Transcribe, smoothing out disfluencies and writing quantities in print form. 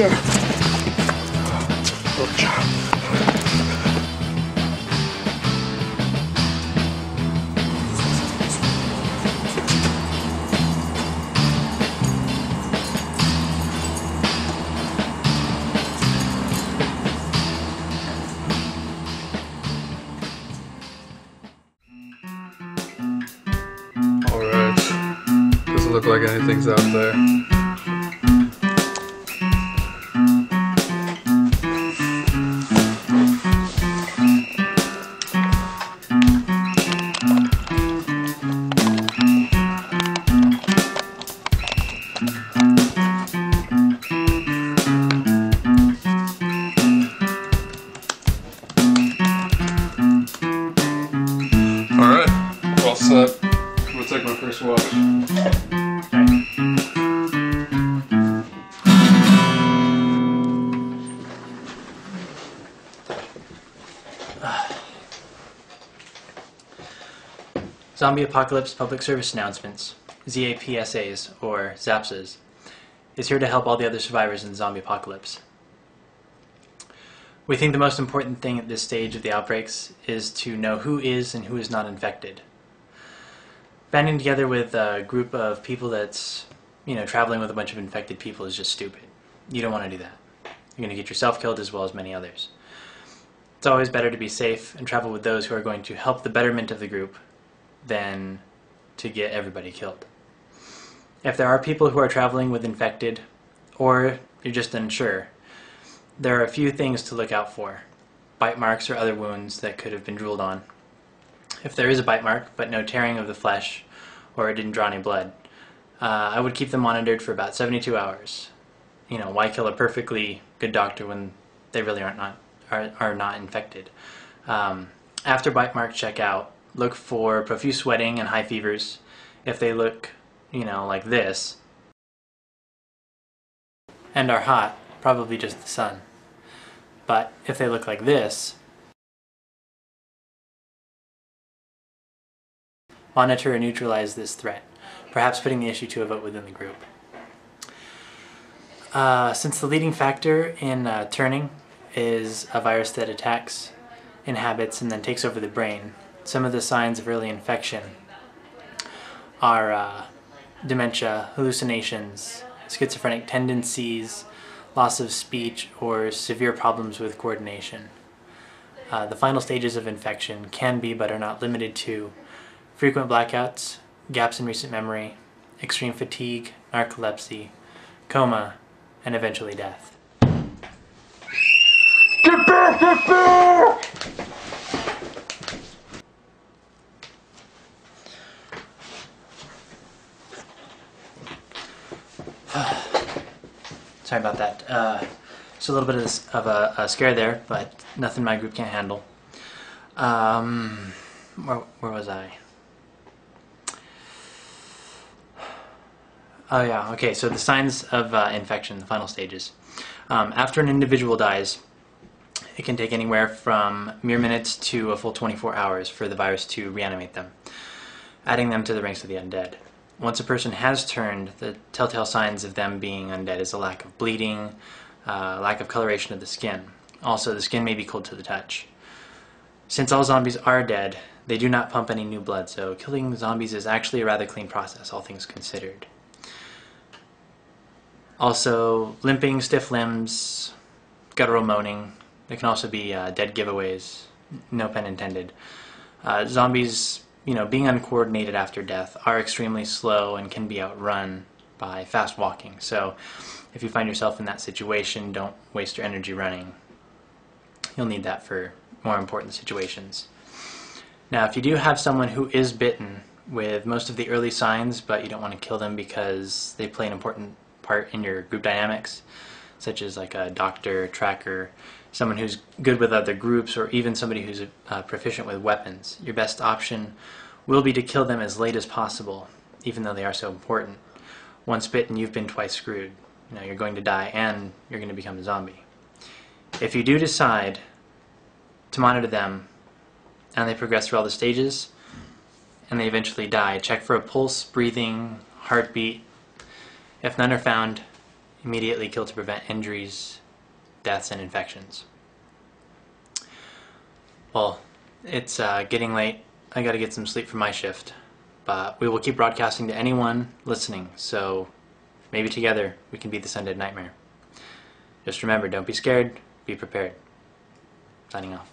here. Good job. Alright, doesn't look like anything's out there. Alright, we're all set. I'm gonna take my first watch. Zombie Apocalypse Public Service Announcements, ZAPSAs, or ZAPSAs, is here to help all the other survivors in the zombie apocalypse. We think the most important thing at this stage of the outbreaks is to know who is and who is not infected. Banding together with a group of people that's, traveling with a bunch of infected people is just stupid. You don't want to do that. You're going to get yourself killed as well as many others. It's always better to be safe and travel with those who are going to help the betterment of the group than to get everybody killed. If there are people who are traveling with infected, or you're just unsure, there are a few things to look out for. Bite marks or other wounds that could have been drooled on. If there is a bite mark, but no tearing of the flesh, or it didn't draw any blood, I would keep them monitored for about 72 hours. Why kill a perfectly good doctor when they really are not infected? After bite mark checkout, look for profuse sweating and high fevers. If they look, like this, and are hot, probably just the sun. But if they look like this, monitor and neutralize this threat, perhaps putting the issue to a vote within the group. Since the leading factor in turning is a virus that attacks, inhabits, and then takes over the brain, some of the signs of early infection are dementia, hallucinations, schizophrenic tendencies, loss of speech, or severe problems with coordination. The final stages of infection can be, but are not limited to, frequent blackouts, gaps in recent memory, extreme fatigue, narcolepsy, coma, and eventually death. Get back! Get back! Sorry about that. Just a little bit of a scare there, but nothing my group can't handle. Where was I? Oh yeah, okay, so the signs of infection, the final stages. After an individual dies, it can take anywhere from mere minutes to a full 24 hours for the virus to reanimate them, adding them to the ranks of the undead. Once a person has turned, the telltale signs of them being undead is a lack of bleeding, lack of coloration of the skin. Also, the skin may be cold to the touch. Since all zombies are dead, they do not pump any new blood, so killing zombies is actually a rather clean process, all things considered. Also, limping, stiff limbs, guttural moaning. There can also be dead giveaways, no pun intended. Zombies, being uncoordinated after death, are extremely slow and can be outrun by fast walking. So if you find yourself in that situation, don't waste your energy running. You'll need that for more important situations. Now, if you do have someone who is bitten with most of the early signs, but you don't want to kill them because they play an important part in your group dynamics, such as like a doctor, tracker, someone who's good with other groups, or even somebody who's proficient with weapons, your best option will be to kill them as late as possible, even though they are so important. Once bitten, you've been twice screwed. You're going to die and you're going to become a zombie. If you do decide to monitor them and they progress through all the stages and they eventually die, check for a pulse, breathing, heartbeat. If none are found, Immediately kill to prevent injuries, deaths, and infections. Well, it's getting late. I gotta get some sleep for my shift. But we will keep broadcasting to anyone listening, so maybe together we can beat this undead nightmare. Just remember, don't be scared, be prepared. Signing off.